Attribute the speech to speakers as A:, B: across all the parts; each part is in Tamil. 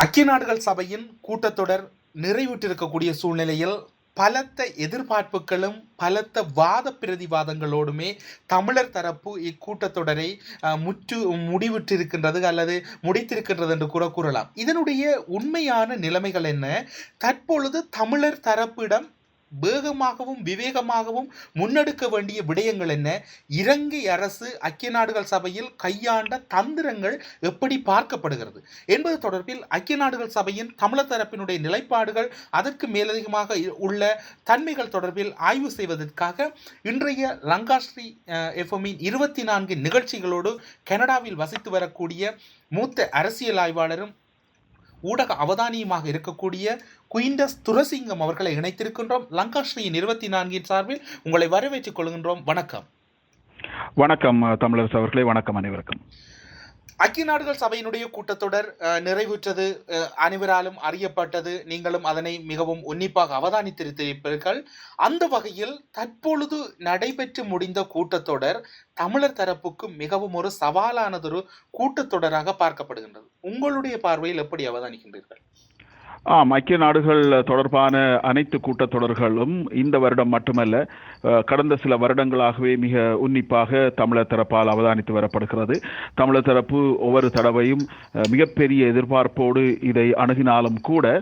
A: ஐக்கிய நாடுகள் சபையின் கூட்டத்தொடர் நிறைவுற்றிருக்கக்கூடிய சூழ்நிலையில் பலத்த எதிர்பார்ப்புகளும் பலத்த வாத பிரதிவாதங்களோடுமே தமிழர் தரப்பு இக்கூட்டத்தொடரை முடிவிட்டிருக்கின்றது அல்லது முடித்திருக்கின்றது என்று கூட கூறலாம். இதனுடைய உண்மையான நிலைமைகள் என்ன? தற்பொழுது தமிழர் தரப்பிடம் வேகமாகவும் விவேகமாகவும் முன்னெடுக்க வேண்டிய விடயங்கள் என்ன? இலங்கை அரசு ஐக்கிய நாடுகள் சபையில் கையாண்ட தந்திரங்கள் எப்படி பார்க்கப்படுகிறது என்பது தொடர்பில் ஐக்கிய நாடுகள் சபையின் தமிழர் தரப்பினுடைய நிலைப்பாடுகள், அதற்கு மேலதிகமாக உள்ள தன்மைகள் தொடர்பில் ஆய்வு செய்வதற்காக இன்றைய லங்காஸ்ரீ எஃப்எம்மின் 24 நிகழ்ச்சிகளோடு கனடாவில் வசித்து வரக்கூடிய மூத்த அரசியல் ஆய்வாளரும் ஊடக அவதானியுமாக இருக்கக்கூடிய குயின்டஸ் துரசிங்கம் அவர்களை இணைத்திருக்கின்றோம். லங்காஸ்ரீயின் 24 சார்பில் உங்களை வரவேற்றுக் கொள்கின்றோம். வணக்கம்.
B: வணக்கம் தமிழரசு அவர்களே. வணக்கம் அனைவருக்கும்.
A: ஐக்கிய நாடுகள் சபையினுடைய கூட்டத்தொடர் நிறைவுற்றது, அனைவராலும் அறியப்பட்டது. நீங்களும் அதனை மிகவும் உன்னிப்பாக அவதானித்திருப்பீர்கள். அந்த வகையில் தற்பொழுது நடைபெற்று முடிந்த கூட்டத்தொடர் தமிழர் தரப்புக்கு மிகவும் ஒரு சவாலானதொரு கூட்டத்தொடராக பார்க்கப்படுகின்றது. உங்களுடைய பார்வையில் எப்படி அவதானிக்கின்றீர்கள்?
B: ஐக்கிய நாடுகள் தொடர்பான அனைத்து கூட்டத்தொடர்களும் இந்த வருடம் மட்டுமல்ல, கடந்த சில வருடங்களாகவே மிக உன்னிப்பாக தமிழர் தரப்பால் அவதானித்து வரப்படுகிறது. தமிழர் தரப்பு ஒவ்வொரு தடவையும் மிகப்பெரிய எதிர்பார்ப்போடு இதை அணுகினாலும் கூட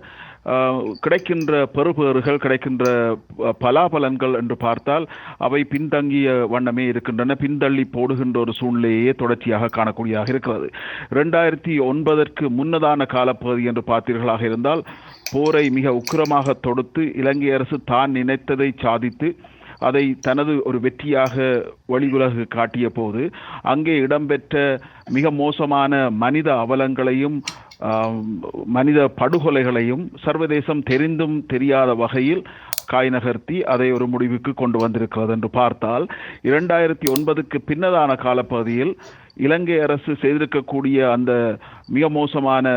B: கிடைக்கின்ற பெறுபேறுகள், கிடைக்கின்ற பலாபலன்கள் என்று பார்த்தால் அவை பின்தங்கிய வண்ணமே இருக்கின்றன. பின்தள்ளி போடுகின்ற ஒரு சூழ்நிலையே தொடர்ச்சியாக காணக்கூடியதாக இருக்கிறது. 2009 முன்னதான காலப்பகுதி என்று பார்த்தீர்களாக இருந்தால் போரை மிக உக்கிரமாக தொடுத்து இலங்கை அரசு தான் நினைத்ததை சாதித்து அதை தனது ஒரு வெற்றியாக வெளியுலகு காட்டிய போது அங்கே இடம்பெற்ற மிக மோசமான மனித அவலங்களையும் மனித படுகொலைகளையும் சர்வதேசம் தெரிந்தும் தெரியாத வகையில் காய் நகர்த்தி அதை ஒரு முடிவுக்கு கொண்டு வந்திருக்கிறது என்று பார்த்தால் 2009 பின்னதான காலப்பகுதியில் இலங்கை அரசு செய்திருக்கக்கூடிய அந்த மிக மோசமான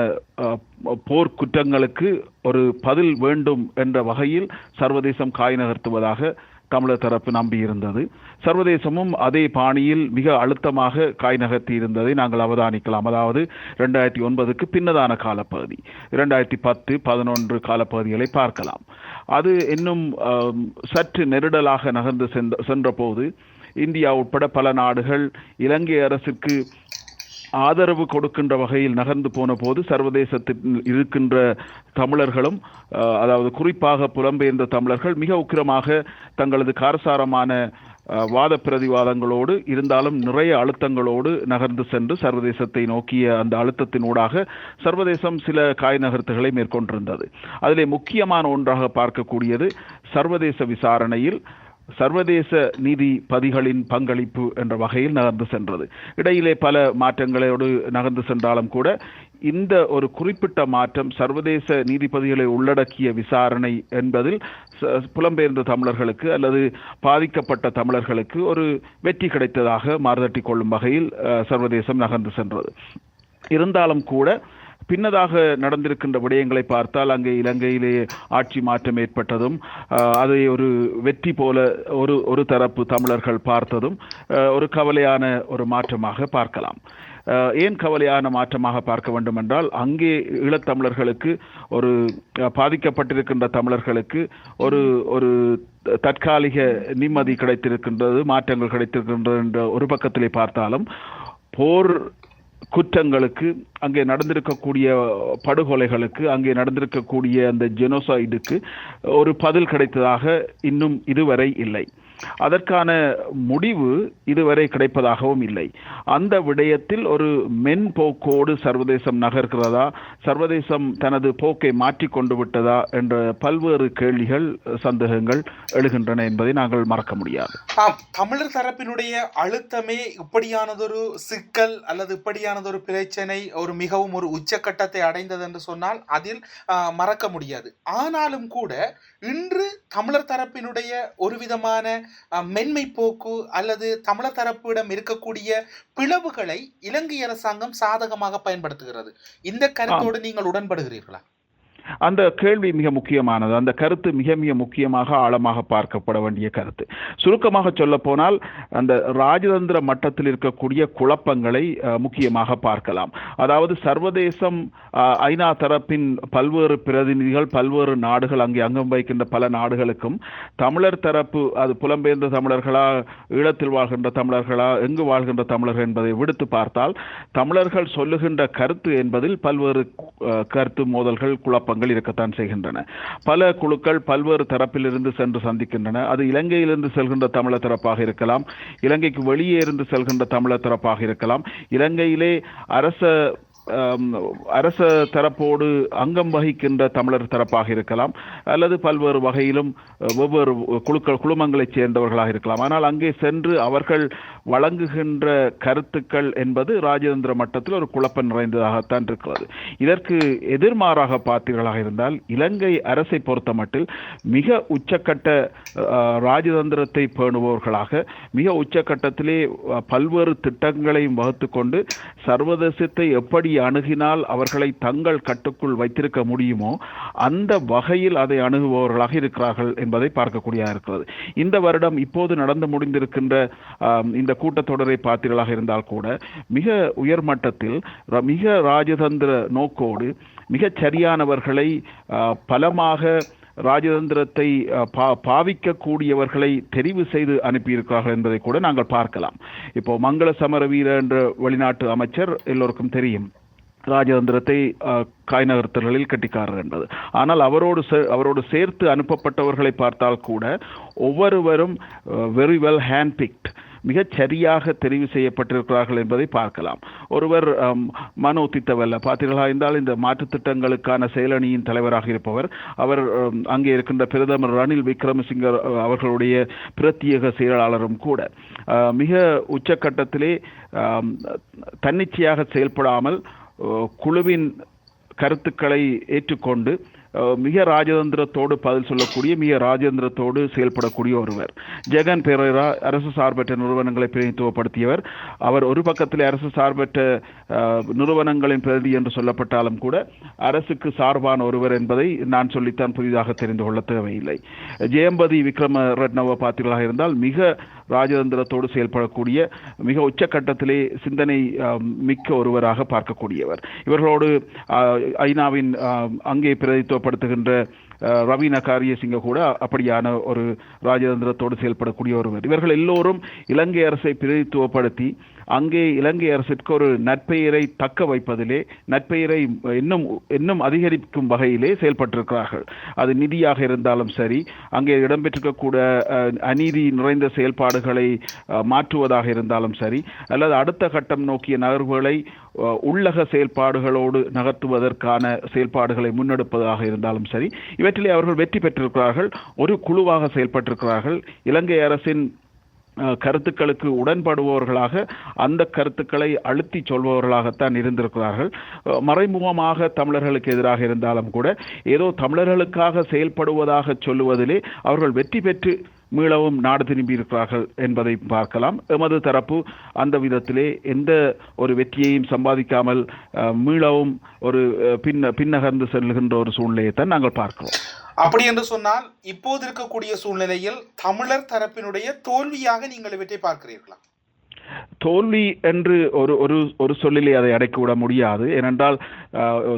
B: போர்க்குற்றங்களுக்கு ஒரு பதில் வேண்டும் என்ற வகையில் சர்வதேசம் காய் நகர்த்துவதாக தமிழர் தரப்பு நம்பியிருந்தது. சர்வதேசமும் அதே பாணியில் மிக அழுத்தமாக காய் நகர்த்தி இருந்ததை நாங்கள் அவதானிக்கலாம். அதாவது 2009 பின்னதான காலப்பகுதி, 2010-11 காலப்பகுதிகளை பார்க்கலாம். அது இன்னும் சற்று நெருடலாக நகர்ந்து சென்ற போது இந்தியா உட்பட பல நாடுகள் இலங்கை அரசுக்கு ஆதரவு கொடுக்கின்ற வகையில் நகர்ந்து போன போது சர்வதேசத்தில் இருக்கின்ற தமிழர்களும், அதாவது குறிப்பாக புலம்பெயர்ந்த தமிழர்கள் மிக உக்கிரமாக தங்களது காரசாரமான வாத பிரதிவாதங்களோடு இருந்தாலும் நிறைய அழுத்தங்களோடு நகர்ந்து சென்று சர்வதேசத்தை நோக்கிய அந்த அழுத்தத்தினூடாக சர்வதேசம் சில காய் நகர்த்துகளை மேற்கொண்டிருந்தது. அதிலே முக்கியமான ஒன்றாக பார்க்கக்கூடியது சர்வதேச விசாரணையில் சர்வதேச நீதிபதிகளின் பங்களிப்பு என்ற வகையில் நகர்ந்து சென்றது. இடையிலே பல மாற்றங்களோடு நகர்ந்து சென்றாலும் கூட இந்த ஒரு குறிப்பிட்ட மாற்றம் சர்வதேச நீதிபதிகளை உள்ளடக்கிய விசாரணை என்பதில் புலம்பெயர்ந்த தமிழர்களுக்கு அல்லது பாதிக்கப்பட்ட தமிழர்களுக்கு ஒரு வெற்றி கிடைத்ததாக மாறுதட்டி கொள்ளும் வகையில் சர்வதேசம் நகர்ந்து சென்றது. இருந்தாலும் கூட பின்னதாக நடந்திருக்கின்ற விடயங்களை பார்த்தால் அங்கே இலங்கையிலே ஆட்சி மாற்றம் ஏற்பட்டதும் அதை ஒரு வெற்றி போல ஒரு தரப்பு தமிழர்கள் பார்த்ததும் ஒரு கவலையான ஒரு மாற்றமாக பார்க்கலாம். ஏன் கவலையான மாற்றமாக பார்க்க வேண்டும் என்றால், அங்கே ஈழத்தமிழர்களுக்கு ஒரு பாதிக்கப்பட்டிருக்கின்ற தமிழர்களுக்கு ஒரு தற்காலிக நிம்மதி கிடைத்திருக்கின்றது, மாற்றங்கள் கிடைத்திருக்கின்றது என்ற ஒரு பக்கத்திலே பார்த்தாலும் போர் குற்றங்களுக்கு, அங்கே நடந்திருக்கக்கூடிய படுகொலைகளுக்கு, அங்கே நடந்திருக்கக்கூடிய அந்த ஜெனோசைடுக்கு ஒரு பதில் கிடைத்ததாக இன்னும் இதுவரை இல்லை. அதற்கான முடிவு இதுவரை கிடைப்பதாகவும் இல்லை. அந்த விடயத்தில் ஒரு மென்போக்கோடு சர்வதேசம் நகர்கிறதா, சர்வதேசம் தனது போக்கை மாற்றிக்கொண்டு விட்டதா என்ற பல்வேறு கேள்விகள், சந்தேகங்கள் எழுகின்றன என்பதை நாங்கள் மறக்க முடியாது.
A: தமிழர் தரப்பினுடைய அழுத்தமே இப்படியானதொரு சிக்கல் அல்லது இப்படியானதொரு பிரச்சனை ஒரு மிகவும் ஒரு உச்சக்கட்டத்தை அடைந்தது என்று சொன்னால் அதில் மறக்க முடியாது. ஆனாலும் கூட இன்று தமிழர் தரப்பினுடைய ஒரு விதமான மென்மை போக்கு அல்லது தமிழர் தரப்பிடம் இருக்கக்கூடிய பிளவுகளை இலங்கை அரசாங்கம் சாதகமாக பயன்படுத்துகிறது. இந்த கருத்தோடு நீங்கள் உடன்படுகிறீர்களா?
B: அந்த கேள்வி மிக முக்கியமானது. அந்த கருத்து மிக மிக முக்கியமாக ஆழமாக பார்க்கப்பட வேண்டிய கருத்து. சுருக்கமாக சொல்ல போனால் அந்த ராஜதந்திர மட்டத்தில் இருக்கக்கூடிய குழப்பங்களை முக்கியமாக பார்க்கலாம். அதாவது சர்வதேசம், ஐநா தரப்பின் பல்வேறு பிரதிநிதிகள், பல்வேறு நாடுகள், அங்கே அங்கம் வகிக்கின்ற பல நாடுகளுக்கும் தமிழர் தரப்பு, அது புலம்பெயர்ந்த தமிழர்களா, ஈழத்தில் வாழ்கின்ற தமிழர்களா, எங்கு வாழ்கின்ற தமிழர்கள் என்பதை விடுத்து பார்த்தால் தமிழர்கள் சொல்லுகின்ற கருத்து என்பதில் பல்வேறு கருத்து மோதல்கள், குழப்பங்கள் இருக்கத்தான் செய்கின்றன. பல குழுக்கள் பல்வேறு தரப்பிலிருந்து சென்று சந்திக்கின்றன. அது இலங்கையிலிருந்து செல்கின்ற தமிழர் தரப்பாக இருக்கலாம், இலங்கைக்கு வெளியே இருந்து செல்கின்ற தமிழர் தரப்பாக இருக்கலாம், இலங்கையிலே அரச தரப்போடு அங்கம் வகிக்கின்ற தமிழர் தரப்பாக இருக்கலாம், அல்லது பல்வேறு வகையிலும் வெவ்வேறு குழுமங்களைச் சேர்ந்தவர்களாக இருக்கலாம். ஆனால் அங்கே சென்று அவர்கள் வழங்குகின்ற கருத்துக்கள் என்பது ராஜதந்திர மட்டத்தில் ஒரு குழப்பம் நிறைந்ததாகத்தான் இருக்கிறது. இதற்கு எதிர்மாறாக பார்த்தீர்களாக இருந்தால் இலங்கை அரசை பொறுத்த மட்டில் மிக உச்சக்கட்ட ராஜதந்திரத்தை பேணுபவர்களாக, மிக உச்சக்கட்டத்திலே பல்வேறு திட்டங்களையும் வகுத்து கொண்டு சர்வதேசத்தை எப்படி அணுகினால் அவர்களை தங்கள் கட்டுக்குள் வைத்திருக்க முடியுமோ அந்த வகையில் அதை அணுகுபவர்களாக இருக்கிறார்கள் என்பதை பார்க்கக்கூடியதாக இருக்கிறது. இந்த வருடம் இப்போது நடந்து முடிந்திருக்கின்ற இந்த கூட்டத்தொடரை பார்த்தீர்களாக இருந்தால் கூட மிக உயர்மட்டத்தில் மிக ராஜதந்திர நோக்கோடு மிகச் சரியானவர்களை, பலமாக ராஜதந்திரத்தை பாவிக்கக்கூடியவர்களை தெரிவு செய்து அனுப்பியிருக்கிறார்கள் என்பதை கூட நாங்கள் பார்க்கலாம். இப்போ மங்கள சமரவீர என்ற வெளிநாட்டு அமைச்சர் எல்லோருக்கும் தெரியும், ராஜதந்திரத்தை காய் நகர்த்தல்களில் கட்டிக்காரர் என்பது. ஆனால் அவரோடு சேர்த்து அனுப்பப்பட்டவர்களை பார்த்தால் கூட ஒவ்வொருவரும் வெரி வெல் ஹேண்ட் பிக்ட், மிகச் சரியாக தெரிவு செய்யப்பட்டிருக்கிறார்கள் என்பதை பார்க்கலாம். ஒருவர் மனோ தித்தவல்ல பார்த்தீர்களா இருந்தால் இந்த மாற்றுத் திட்டங்களுக்கான செயலணியின் தலைவராக இருப்பவர், அவர் அங்கே இருக்கின்ற பிரதமர் ரணில் விக்ரமசிங்க அவர்களுடைய பிரத்யேக செயலாளரும் கூட மிக உச்சக்கட்டத்திலே தன்னிச்சையாக செயல்படாமல் குழுவின் கருத்துக்களை ஏற்றுக்கொண்டு மிக ராஜதந்திரத்தோடு பதில் சொல்லக்கூடிய, மிக ராஜதந்திரத்தோடு செயல்படக்கூடிய ஒருவர். ஜெகன் பெரேரா அரசு சார்பற்ற நிறுவனங்களை பிரதிநிதித்துவப்படுத்தியவர். அவர் ஒரு பக்கத்தில் அரசு சார்பற்ற நிறுவனங்களின் பிரதி என்று சொல்லப்பட்டாலும் கூட அரசுக்கு சார்பான ஒருவர் என்பதை நான் சொல்லித்தான் புதிதாக தெரிந்து கொள்ள தேவையில்லை. ஜெயம்பதி விக்ரம ரட்னவ பார்த்தீர்களாக இருந்தால் மிக ராஜதந்திரத்தோடு செயல்படக்கூடிய, மிக உச்சக்கட்டத்திலே சிந்தனை மிக்க ஒருவராக பார்க்கக்கூடியவர். இவர்களோடு ஐநாவின் அங்கே பிரதித்துவப்படுத்துகின்ற ரவீனா காரியசிங்க கூட அப்படியான ஒரு ராஜதந்திரத்தோடு செயல்படக்கூடிய ஒருவர். இவர்கள் எல்லோரும் இலங்கை அரசை பிரதித்துவப்படுத்தி அங்கே இலங்கை அரசிற்கு ஒரு நற்பெயரை தக்க வைப்பதிலே, நற்பெயரை இன்னும் அதிகரிக்கும் வகையிலே செயல்பட்டிருக்கிறார்கள். அது நிதியாக இருந்தாலும் சரி, அங்கே இடம்பெற்றிருக்கக்கூட அநீதி நிறைந்த செயல்பாடுகளை மாற்றுவதாக இருந்தாலும் சரி, அல்லது அடுத்த கட்டம் நோக்கிய நகர்வுகளை உள்ளக செயல்பாடுகளோடு நகர்த்துவதற்கான செயல்பாடுகளை முன்னெடுப்பதாக இருந்தாலும் சரி, இவற்றிலே அவர்கள் வெற்றி பெற்றிருக்கிறார்கள். ஒரு குழுவாக செயல்பட்டிருக்கிறார்கள். இலங்கை அரசின் கருத்துக்களுக்கு உடன்படுபவர்களாக, அந்த கருத்துக்களை அழுத்தி சொல்பவர்களாகத்தான் இருந்திருக்கிறார்கள். மறைமுகமாக தமிழர்களுக்கு எதிராக இருந்தாலும் கூட ஏதோ தமிழர்களுக்காக செயல்படுவதாக சொல்லுவதிலே அவர்கள் வெற்றி பெற்று மீளவும் நாடு திரும்பி இருக்கிறார்கள் என்பதை பார்க்கலாம். எமது தரப்பு அந்த விதத்திலே எந்த ஒரு வெற்றியையும் சம்பாதிக்காமல் மீளவும் ஒரு பின்னகர்ந்து செல்கின்ற ஒரு சூழ்நிலையை தான் நாங்கள் பார்க்கிறோம்.
A: அப்படி என்று சொன்னால் இப்போது இருக்கக்கூடிய சூழ்நிலையில் தமிழர் தரப்பினுடைய தோல்வியாக நீங்கள் இவற்றை பார்க்கிறீர்களா?
B: தோல்வி என்று ஒரு சொல்லிலே அதை அடைக்கிவிட முடியாது. ஏனென்றால்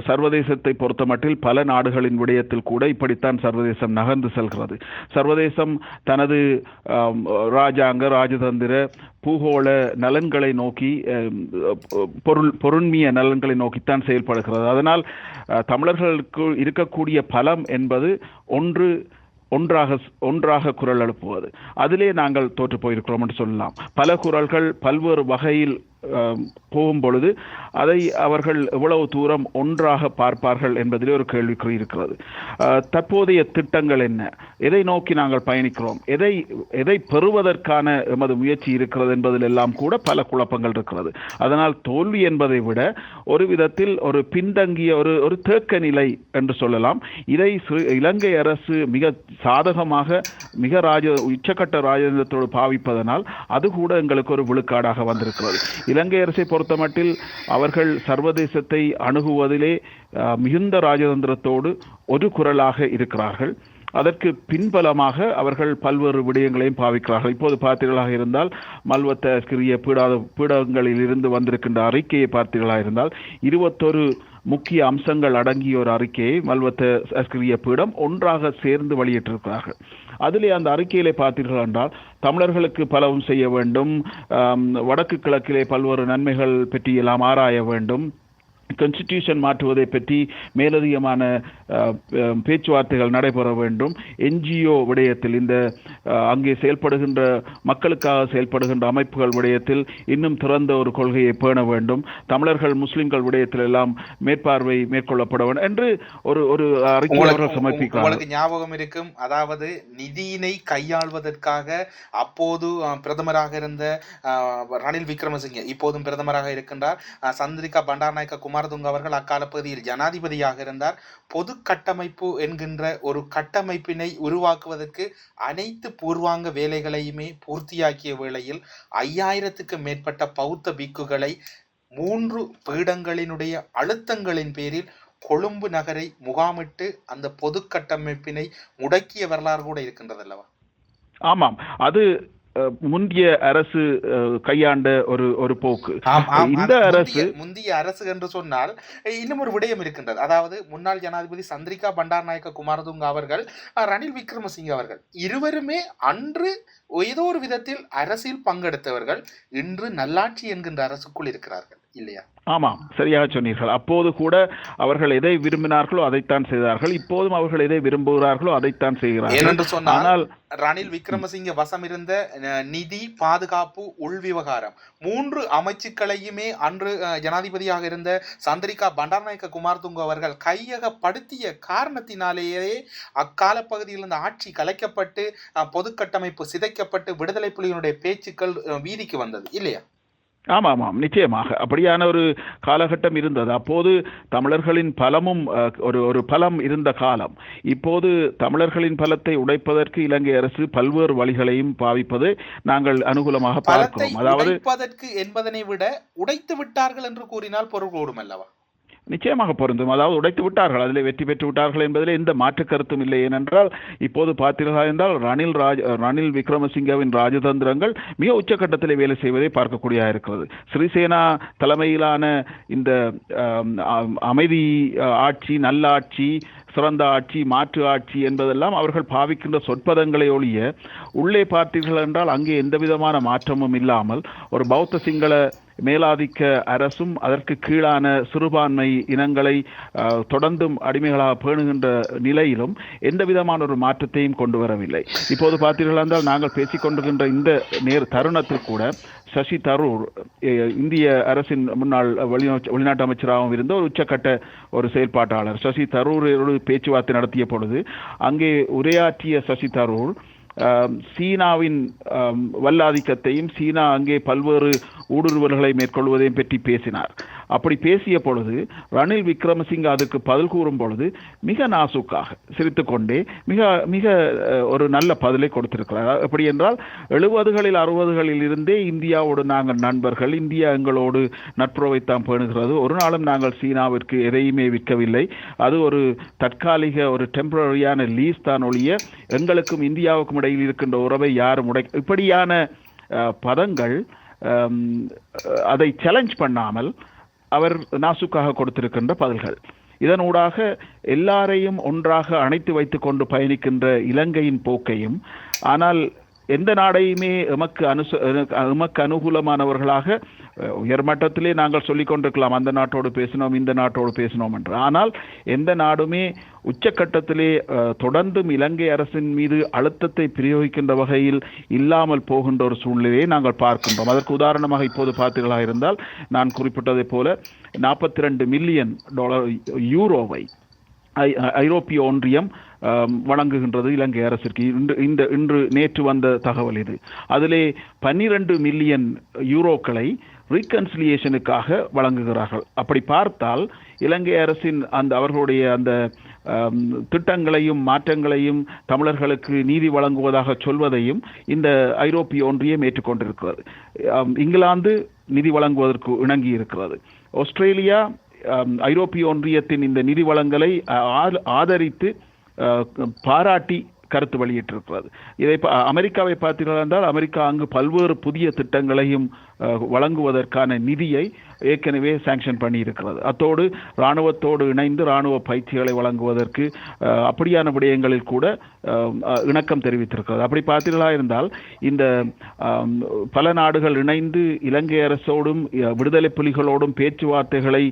B: சர்வதேசத்தை பொறுத்த மட்டில் பல நாடுகளின் விடயத்தில் கூட இப்படித்தான் சர்வதேசம் நகர்ந்து செல்கிறது. சர்வதேசம் தனது ராஜதந்திர பூகோள நலன்களை நோக்கி, பொருண்மைய நலன்களை நோக்கித்தான் செயல்படுகிறது. அதனால் தமிழர்களுக்கு இருக்கக்கூடிய பலம் என்பது ஒன்றாக குரல் எழுப்புவது. அதிலே நாங்கள் தோற்று போயிருக்கிறோம் என்று சொல்லலாம். பல குரல்கள் பல்வேறு வகையில் போகும் பொழுது அதை அவர்கள் எவ்வளவு தூரம் ஒன்றாக பார்ப்பார்கள் என்பதிலே ஒரு கேள்விக்குறி இருக்கிறது. தற்போதைய திட்டங்கள் என்ன, எதை நோக்கி நாங்கள் பயணிக்கிறோம், எதை பெறுவதற்கான எமது முயற்சி இருக்கிறது என்பதில் எல்லாம் கூட பல குழப்பங்கள் இருக்கிறது. அதனால் தோல்வி என்பதை விட ஒரு விதத்தில் ஒரு பின்தங்கிய ஒரு தேக்க நிலை என்று சொல்லலாம். இதை இலங்கை அரசு மிக சாதகமாக, மிக உச்சக்கட்ட ராஜதந்திரத்தோடு பாவிப்பதனால் அது கூட எங்களுக்கு ஒரு விழுக்காடாக வந்திருக்கிறது. இலங்கை அரசை பொறுத்தமட்டில் அவர்கள் சர்வதேசத்தை அணுகுவதிலே மிகுந்த ராஜதந்திரத்தோடு ஒரு குரலாக இருக்கிறார்கள். அதற்கு பின்பலமாக அவர்கள் பல்வேறு விடயங்களையும் பாவிக்கிறார்கள். இப்போது பார்த்தீர்களாக இருந்தால் மல்வத்த சிறிய பீடங்களில் இருந்து வந்திருக்கின்ற அறிக்கையை பார்த்தீர்களாக இருந்தால் 21 முக்கிய அம்சங்கள் அடங்கிய ஒரு அறிக்கையை மல்வத்த அஸ்கிரிய பீடம் ஒன்றாக சேர்ந்து வெளியிட்டிருக்கிறார்கள். அதிலே அந்த அறிக்கையிலே பார்த்தீர்கள் என்றால் தமிழர்களுக்கு பலவும் செய்ய வேண்டும், வடக்கு கிழக்கிலே பல்வேறு நன்மைகள் பற்றி எல்லாம் ஆராய வேண்டும், கான்ஸ்டிடியூஷன் மாற்றுவதை பற்றி மேலதிகமான பேச்சுவார்த்தைகள் நடைபெற வேண்டும், என்ஜிஓ விடயத்தில் இந்த அங்கே செயல்படுகின்ற மக்களுக்காக செயல்படுகின்ற அமைப்புகள் விடயத்தில் இன்னும் திறந்த ஒரு கொள்கையை பேண வேண்டும், தமிழர்கள் முஸ்லிம்கள் விடயத்தில் எல்லாம் மேற்பார்வை மேற்கொள்ளப்பட வேண்டும் என்று ஒரு அறிக்கை அவர்கள் சமர்ப்பிக்கிறார்கள்.
A: உங்களுக்கு ஞாபகம் இருக்கும், அதாவது நிதியினை கையாள்வதற்காக அப்போது பிரதமராக இருந்த ரணில் விக்ரமசிங்கே, இப்போதும் பிரதமராக இருக்கின்றார், சந்திரிகா பண்டாரநாயக்க குமாரதுங்க அவர்கள் அக்கால பகுதியில் ஜனாதிபதியாக இருந்தார். பொது கட்டமைப்பு என்கின்ற ஒரு கட்டமைப்பினை உருவாக்குவதற்கு அனைத்து பூர்வாங்க வேலைகளையுமே பூர்த்தியாக்கிய வேளையில் 5000க்கும் மேற்பட்ட பௌத்த பிக்குகளை 3 பீடங்களினுடைய அழுத்தங்களின் பேரில் கொழும்பு நகரை முகாமிட்டு அந்த பொது கட்டமைப்பினை முடக்கிய வரலாறு கூட இருக்கின்றது அல்லவா?
B: ஆமாம், அது முந்திய அரசு கையாண்ட ஒரு போக்கு. இந்த அரசு
A: முந்தைய அரசு என்று சொன்னால் இன்னும் ஒரு விடயம் இருக்கின்றது. அதாவது முன்னாள் ஜனாதிபதி சந்திரிகா பண்டாரநாயக்க குமாரதுங்க அவர்கள், ரணில் விக்ரமசிங்கே அவர்கள் இருவருமே அன்று ஏதோ ஒரு விதத்தில் அரசியல் பங்கெடுத்தவர்கள். இன்று நல்லாட்சி என்கின்ற அரசுக்குள் இருக்கிறார்கள் இல்லையா?
B: ஆமாம், சரியாக சொன்னீர்கள். அப்போது கூட அவர்கள் எதை விரும்பினார்களோ அதைத்தான் செய்தார்கள். இப்போதும் அவர்கள் எதை விரும்புகிறார்களோ அதைத்தான் செய்கிறார்கள்.
A: ஆனால் ரணில் விக்ரமசிங்கே வசம் இருந்த நிதி, பாதுகாப்பு, உள் விவகாரம் 3 அமைச்சுக்களையுமே அன்று ஜனாதிபதியாக இருந்த சந்திரிகா பண்டாரநாயக்க குமாரதுங்க அவர்கள் கையகப்படுத்திய காரணத்தினாலேயே அக்கால பகுதியில் இருந்த ஆட்சி கலைக்கப்பட்டு பொது கட்டமைப்பு சிதைக்கப்பட்டு விடுதலை புலிகளுடைய பேச்சுக்கள் வீதிக்கு வந்தது இல்லையா?
B: ஆமாம், நிச்சயமாக அப்படியான ஒரு காலகட்டம் இருந்தது. அப்போது தமிழர்களின் பலமும் ஒரு பலம் இருந்த காலம். இப்போது தமிழர்களின் பலத்தை உடைப்பதற்கு இலங்கை அரசு பல்வேறு வழிகளையும் பாவிப்பது நாங்கள் அனுகூலமாக பார்க்கிறோம்.
A: அதாவது என்பதனை விட உடைத்து விட்டார்கள் என்று கூறினால் பொருள் கூடும் அல்லவா?
B: நிச்சயமாக பொருந்தும். அதாவது உடைத்து விட்டார்கள், அதில் வெற்றி பெற்று விட்டார்கள் என்பதில் எந்த மாற்று கருத்தும் இல்லை. ஏனென்றால் இப்போது பார்த்தீர்கள் என்றால் ரணில் விக்ரமசிங்கவின் ராஜதந்திரங்கள் மிக உச்சக்கட்டத்தில் வேலை செய்வதை பார்க்கக்கூடியதாக இருக்கிறது. சிறிசேனா தலைமையிலான இந்த அமைதி ஆட்சி, நல்லாட்சி, சிறந்த ஆட்சி, மாற்று ஆட்சி என்பதெல்லாம் அவர்கள் பாவிக்கின்ற சொற்பதங்களை ஒழிய உள்ளே பார்த்தீர்கள் என்றால் அங்கே எந்த விதமான மாற்றமும் இல்லாமல் ஒரு பௌத்த சிங்கள மேலாதிக்க அரசும் அதற்கு கீழான சிறுபான்மை இனங்களை தொடர்ந்தும் அடிமைகளாக பேணுகின்ற நிலையிலும் எந்த விதமான ஒரு மாற்றத்தையும் கொண்டு வரவில்லை. இப்போது பார்த்தீர்கள் என்றால் நாங்கள் பேசிக்கொண்டிருக்கின்ற இந்த தருணத்தில் கூட சசி தரூர், இந்திய அரசின் முன்னாள் வெளிநாட்டு அமைச்சராகவும் இருந்த ஒரு உச்சக்கட்ட ஒரு செயல்பாட்டாளர் சசி தரூரோடு பேச்சுவார்த்தை நடத்திய பொழுது அங்கே உரையாற்றிய சசி தரூர் சீனாவின் வல்லாதிக்கத்தையும் சீனா அங்கே பல்வேறு ஊடுருவல்களை மேற்கொள்வதையும் பற்றி பேசினார். அப்படி பேசிய பொழுது ரணில் விக்ரமசிங்கே அதற்கு பதில் கூறும் பொழுது மிக நாசுக்காக சிரித்துக்கொண்டே மிக மிக ஒரு நல்ல பதிலை கொடுத்திருக்கிறார். எப்படி என்றால் 70களில் 60களில் இருந்தே இந்தியாவோடு நாங்கள் நண்பர்கள், இந்தியா எங்களோடு நட்புறவைத்தான் பேணுகிறது, ஒரு நாளும் நாங்கள் சீனாவிற்கு எதையுமே விற்கவில்லை, அது ஒரு தற்காலிக ஒரு டெம்பரரியான லீஸ் தான் ஒழிய எங்களுக்கும் இந்தியாவுக்கும் இடையில் இருக்கின்ற உறவை யாரும் இப்படியான பதங்கள் அதை சேலஞ்ச் பண்ணாமல் அவர் நாசுக்காக கொடுத்திருக்கின்ற பதில்கள். இதனூடாக எல்லாரையும் ஒன்றாக அணைத்து வைத்துக் கொண்டு பயணிக்கின்ற இலங்கையின் போக்கையும், ஆனால் எந்த நாடையுமே எமக்கு அனுகூலமானவர்களாக உயர்மட்டத்திலே நாங்கள் சொல்லிக் கொண்டிருக்கலாம், அந்த நாட்டோடு பேசினோம், இந்த நாட்டோடு பேசினோம் என்று. ஆனால் எந்த நாடுமே உச்சக்கட்டத்திலே தொடர்ந்தும் இலங்கை அரசின் மீது அழுத்தத்தை பிரயோகிக்கின்ற வகையில் இல்லாமல் போகின்ற ஒரு சூழ்நிலையை நாங்கள் பார்க்கின்றோம். அதற்கு உதாரணமாக இப்போது பார்த்தீர்களாக இருந்தால் நான் குறிப்பிட்டதை போல 42 மில்லியன் யூரோவை ஐரோப்பிய ஒன்றியம் வழங்குகின்றது இலங்கை அரசிற்கு. இன்று நேற்று வந்த தகவல் இது. அதிலே 12 மில்லியன் யூரோக்களை ரீகன்சிலியேஷனுக்காக வழங்குகிறார்கள். அப்படி பார்த்தால் இலங்கை அரசின் அவர்களுடைய அந்த திட்டங்களையும் மாற்றங்களையும் தமிழர்களுக்கு நீதி வழங்குவதாக சொல்வதையும் இந்த ஐரோப்பிய ஒன்றியம் ஏற்றுக்கொண்டிருக்கிறது. இங்கிலாந்து நிதி வழங்குவதற்கு இணங்கி இருக்கிறது. ஆஸ்திரேலியா ஐரோப்பிய ஒன்றியத்தின் இந்த நிதி வளங்களை ஆதரித்து பாராட்டி கருத்து வெளியிட்டிருக்கிறது. இதை அமெரிக்காவை பார்த்தீர்கள் என்றால் அமெரிக்கா அங்கு பல்வேறு புதிய திட்டங்களையும் வழங்குவதற்கான நிதியை ஏற்கனவே சாங்ஷன் பண்ணி இருக்கிறது. அத்தோடு இராணுவத்தோடு இணைந்து இராணுவ பயிற்சிகளை வழங்குவதற்கு அப்படியான விடயங்களில் கூட இணக்கம் தெரிவித்திருக்கிறது. அப்படி பார்த்தீர்களா இருந்தால் இந்த பல நாடுகள் இணைந்து இலங்கை அரசோடும் விடுதலை புலிகளோடும் பேச்சுவார்த்தைகளை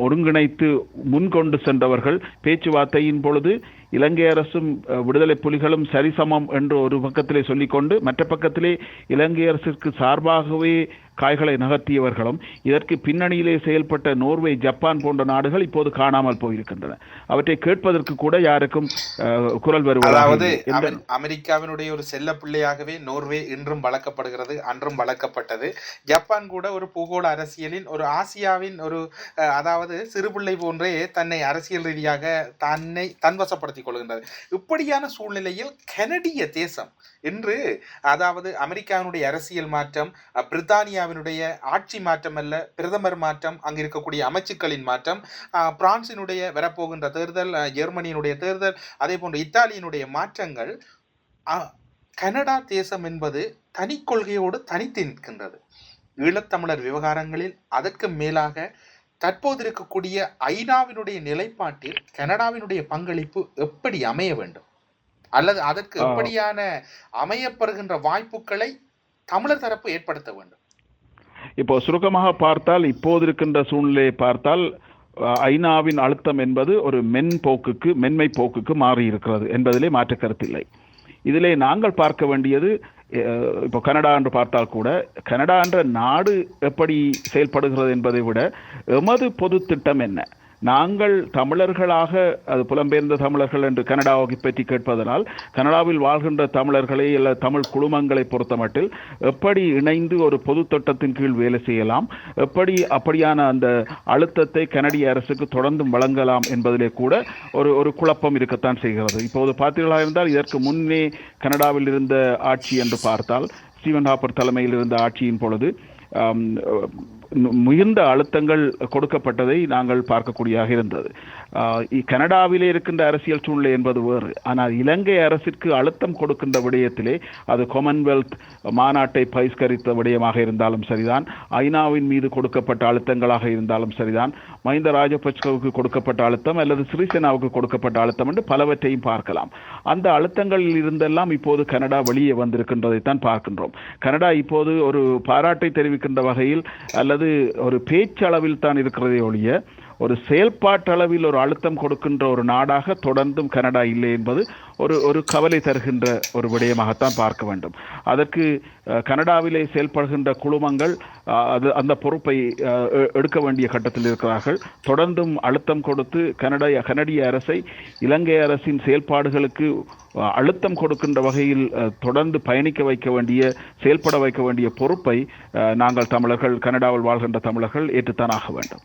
B: ஒருங்கிணைத்து முன்கொண்டு சென்றவர்கள். பேச்சுவார்த்தையின் பொழுது இலங்கை அரசும் விடுதலை புலிகளும் சரிசமம் என்று ஒரு பக்கத்திலே சொல்லிக்கொண்டு மற்ற பக்கத்திலே இலங்கை அரசிற்கு சார்பாகவே காய்களை நகர்த்தியவர்களும் இதற்கு பின்னணியிலே செயல்பட்ட நோர்வே, ஜப்பான் போன்ற நாடுகள் இப்போது காணாமல் போயிருக்கின்றன. அவற்றை கேட்பதற்கு கூட யாருக்கும் குரல் வருவது.
A: அதாவது அமெரிக்காவினுடைய ஒரு செல்ல பிள்ளையாகவே நோர்வே இன்றும் வளர்க்கப்படுகிறது, அன்றும் வளர்க்கப்பட்டது. ஜப்பான் கூட ஒரு பூகோள அரசியலின் ஒரு ஆசியாவின் ஒரு அதாவது சிறுபிள்ளை போன்றே தன்னை அரசியல் ரீதியாக தன்வசப்படுத்திக் கொள்கின்றது. இப்படியான சூழ்நிலையில் கனடிய தேசம் இன்று அதாவது அமெரிக்காவினுடைய அரசியல் மாற்றம், பிரித்தானியாவினுடைய ஆட்சி மாற்றம் அல்ல, பிரதமர் மாற்றம், அங்கு இருக்கக்கூடிய அமைச்சுக்களின் மாற்றம், பிரான்சினுடைய வரப்போகின்ற தேர்தல், ஜெர்மனியினுடைய தேர்தல், அதே போன்று இத்தாலியினுடைய மாற்றங்கள், கனடா தேசம் என்பது தனி கொள்கையோடு தனித்து நிற்கின்றது. ஈழத்தமிழர் விவகாரங்களில் அதற்கு மேலாக தற்போது இருக்கக்கூடிய ஐநாவினுடைய நிலைப்பாட்டில் கனடாவினுடைய பங்களிப்பு எப்படி அமைய வேண்டும் அல்லது அதற்கு எப்படியான அமையப்படுகின்ற வாய்ப்புகளை தமிழர் தரப்பு ஏற்படுத்த வேண்டும்?
B: இப்போ சுருக்கமாக பார்த்தால், இப்போது இருக்கின்ற சூழ்நிலையை பார்த்தால் ஐநாவின் அழுத்தம் என்பது ஒரு மென்மை போக்குக்கு மாறி இருக்கிறது என்பதிலே மாற்று கருத்தில்லை. இதிலே நாங்கள் பார்க்க வேண்டியது, இப்போ கனடா என்று பார்த்தால் கூட கனடா என்ற நாடு எப்படி செயல்படுகிறது என்பதை விட எமது பொது திட்டம் என்ன? நாங்கள் தமிழர்களாக, அது புலம்பெயர்ந்த தமிழர்கள் என்று கனடாவை பற்றி கேட்பதனால் கனடாவில் வாழ்கின்ற தமிழர்களை அல்ல தமிழ் குழுமங்களை பொறுத்தமட்டில் எப்படி இணைந்து ஒரு பொது திட்டத்தின் கீழ் வேலை செய்யலாம், அப்படியான அந்த அழுத்தத்தை கனடிய அரசுக்கு தொடர்ந்து வழங்கலாம் என்பதிலே கூட ஒரு குழப்பம் இருக்கத்தான் செய்கிறது. இப்போது பார்த்தீர்களாக இருந்தால் இதற்கு முன்னே கனடாவில் இருந்த ஆட்சி என்று பார்த்தால் ஸ்டீவன் ஹாப்பர் தலைமையில் இருந்த ஆட்சியின் பொழுது மிகுந்த அழுத்தங்கள் கொடுக்கப்பட்டதை நாங்கள் பார்க்கக்கூடியதாக இருந்தது. கனடாவிலே இருக்கின்ற அரசியல் சூழ்நிலை என்பது வேறு. ஆனால் இலங்கை அரசிற்கு அழுத்தம் கொடுக்கின்ற விடயத்திலே அது காமன்வெல்த் மாநாட்டை பகிஷ்கரித்த விடயமாக இருந்தாலும் சரிதான், ஐநாவின் மீது கொடுக்கப்பட்ட அழுத்தங்களாக இருந்தாலும் சரிதான், மஹிந்த ராஜபக்சவுக்கு கொடுக்கப்பட்ட அழுத்தம் அல்லது சிறிசேனாவுக்கு கொடுக்கப்பட்ட அழுத்தம் என்று பலவற்றையும் பார்க்கலாம். அந்த அழுத்தங்களில் இருந்தெல்லாம் இப்போது கனடா வெளியே வந்திருக்கின்றதைத்தான் பார்க்கின்றோம். கனடா இப்போது ஒரு பாராட்டை தெரிவிக்கின்ற வகையில் அல்லது ஒரு பேச்சளவில் தான் இருக்கிறதே ஒழிய ஒரு செயல்பாட்டளவில் ஒரு அழுத்தம் கொடுக்கின்ற ஒரு நாடாக தொடர்ந்தும் கனடா இல்லை என்பது ஒரு கவலை தருகின்ற ஒரு விடயமாகத்தான் பார்க்க வேண்டும். அதற்கு கனடாவிலே செயல்படுகின்ற குழுமங்கள் அந்த பொறுப்பை எடுக்க வேண்டிய கட்டத்தில் இருக்கிறார்கள். தொடர்ந்தும் அழுத்தம் கொடுத்து கனடிய அரசை இலங்கை அரசின் செயல்பாடுகளுக்கு அழுத்தம் கொடுக்கின்ற வகையில் தொடர்ந்து செயல்பட வைக்க வேண்டிய பொறுப்பை நாங்கள் தமிழர்கள், கனடாவில் வாழ்கின்ற தமிழர்கள் ஏற்றுத்தான் ஆக வேண்டும்.